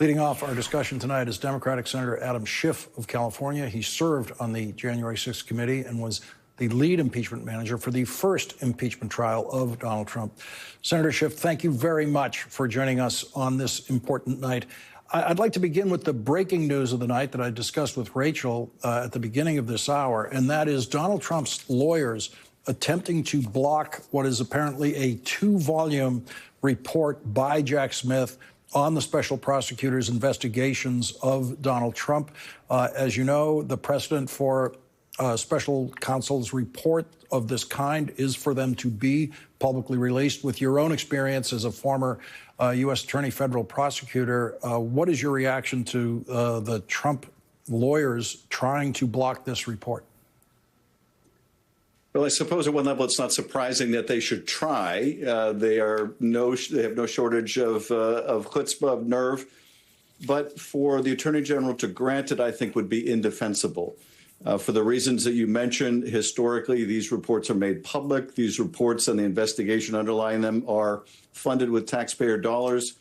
Leading off our discussion tonight is Democratic Senator Adam Schiff of California. He served on the January 6th committee and was the lead impeachment manager for the first impeachment trial of Donald Trump. Senator Schiff, thank you very much for joining us on this important night. I'd like to begin with the breaking news of the night that I discussed with Rachel at the beginning of this hour, and that is Donald Trump's lawyers attempting to block what is apparently a 2-volume report by Jack Smith on the special prosecutor's investigations of Donald Trump. As you know, the precedent for special counsel's report of this kind is for them to be publicly released. With your own experience as a former U.S. Attorney Federal Prosecutor, what is your reaction to the Trump lawyers trying to block this report? Well, I suppose at one level it's not surprising that they should try. They have no shortage of chutzpah, of nerve. But for the Attorney General to grant it, I think, would be indefensible. For the reasons that you mentioned, historically, these reports are made public. These reports and the investigation underlying them are funded with taxpayer dollars,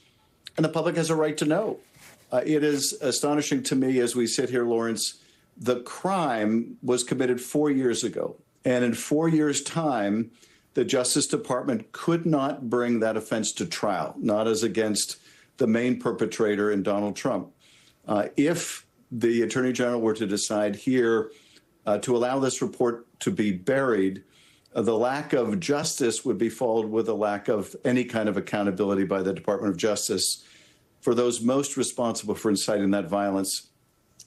and the public has a right to know. It is astonishing to me as we sit here, Lawrence, the crime was committed 4 years ago. And in 4 years' time, the Justice Department could not bring that offense to trial, not as against the main perpetrator in Donald Trump. If the Attorney General were to decide here to allow this report to be buried, the lack of justice would be followed with a lack of any kind of accountability by the Department of Justice for those most responsible for inciting that violence.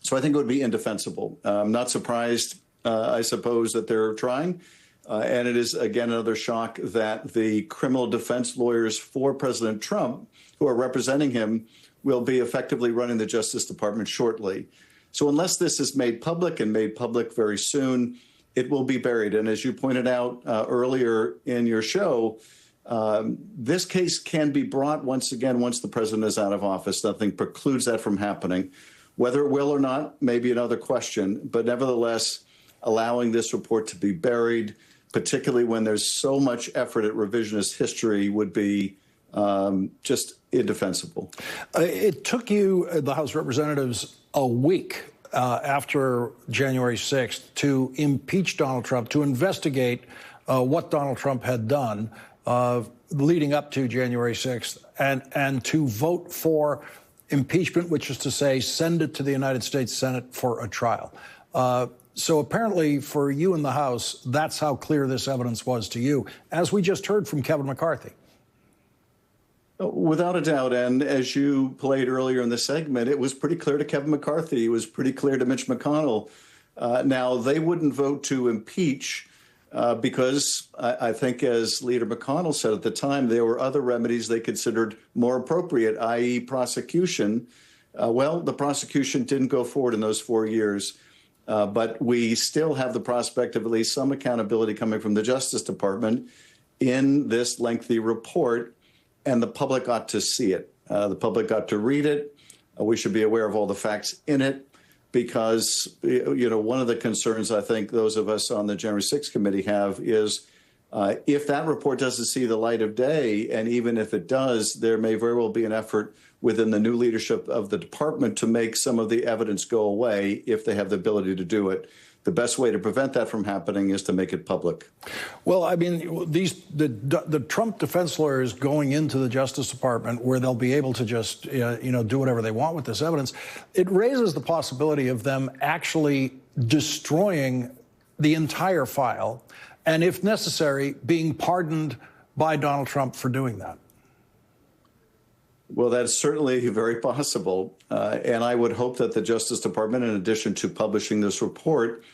So I think it would be indefensible. I'm not surprised, I suppose, that they're trying. And it is, again, another shock that the criminal defense lawyers for President Trump, who are representing him, will be effectively running the Justice Department shortly. So unless this is made public and made public very soon, it will be buried. And as you pointed out earlier in your show, this case can be brought once again once the president is out of office. Nothing precludes that from happening. Whether it will or not may be another question. But nevertheless, allowing this report to be buried, particularly when there's so much effort at revisionist history, would be just indefensible. It took you, the House of Representatives, a week after January 6th to impeach Donald Trump, to investigate what Donald Trump had done leading up to January 6th, and to vote for impeachment, which is to say send it to the United States Senate for a trial. So apparently for you in the House, that's how clear this evidence was to you, as we just heard from Kevin McCarthy. Without a doubt. And as you played earlier in the segment, it was pretty clear to Kevin McCarthy. It was pretty clear to Mitch McConnell. Now, they wouldn't vote to impeach because I think, as Leader McConnell said at the time, there were other remedies they considered more appropriate, i.e. prosecution. Well, the prosecution didn't go forward in those 4 years. But we still have the prospect of at least some accountability coming from the Justice Department in this lengthy report, and the public ought to see it. The public ought to read it. We should be aware of all the facts in it, because, you know, one of the concerns I think those of us on the January 6th committee have is if that report doesn't see the light of day, and even if it does, there may very well be an effort within the new leadership of the department to make some of the evidence go away if they have the ability to do it. The best way to prevent that from happening is to make it public. Well, I mean, the Trump defense lawyers going into the Justice Department, where they'll be able to just, do whatever they want with this evidence, it raises the possibility of them actually destroying the entire file, and if necessary, being pardoned by Donald Trump for doing that. Well, that's certainly very possible. And I would hope that the Justice Department, in addition to publishing this report,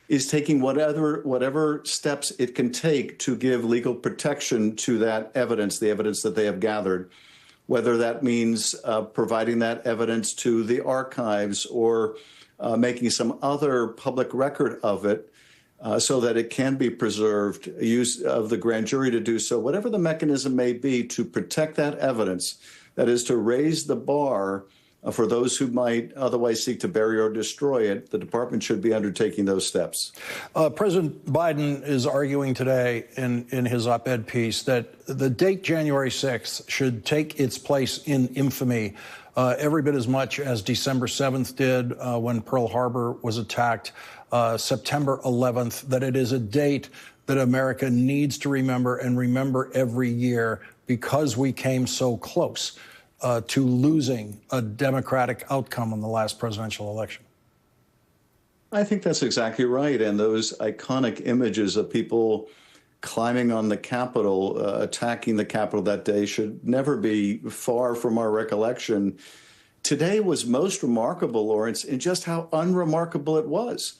is taking whatever steps it can take to give legal protection to that evidence, the evidence that they have gathered, whether that means providing that evidence to the archives or making some other public record of it so that it can be preserved, use of the grand jury to do so, whatever the mechanism may be to protect that evidence. That is to raise the bar for those who might otherwise seek to bury or destroy it, the department should be undertaking those steps. President Biden is arguing today in his op-ed piece that the date January 6th should take its place in infamy every bit as much as December 7th did when Pearl Harbor was attacked, September 11th, that it is a date that America needs to remember and remember every year because we came so close to losing a Democratic outcome in the last presidential election. I think that's exactly right. And those iconic images of people climbing on the Capitol, attacking the Capitol that day should never be far from our recollection. Today was most remarkable, Lawrence, in just how unremarkable it was.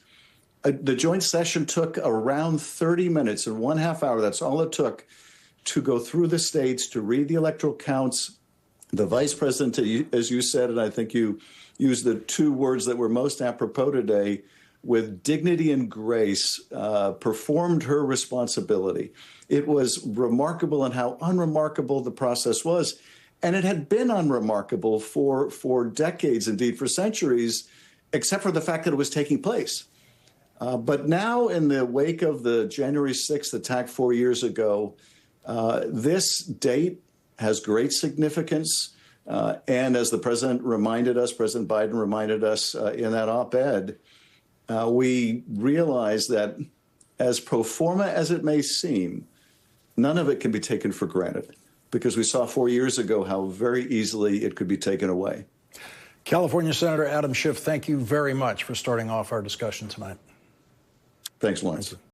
The joint session took around 30 minutes, and 1/2 hour, that's all it took, to go through the states, to read the electoral counts. The vice president, as you said, and I think you used the two words that were most apropos today, with dignity and grace, performed her responsibility. It was remarkable in how unremarkable the process was. And it had been unremarkable for decades, indeed for centuries, except for the fact that it was taking place. But now, in the wake of the January 6th attack 4 years ago, this date has great significance. And as the president reminded us, President Biden reminded us in that op-ed, we realize that as pro forma as it may seem, none of it can be taken for granted, because we saw 4 years ago how very easily it could be taken away. California Senator Adam Schiff, thank you very much for starting off our discussion tonight. Thanks, Lawrence. Thank you.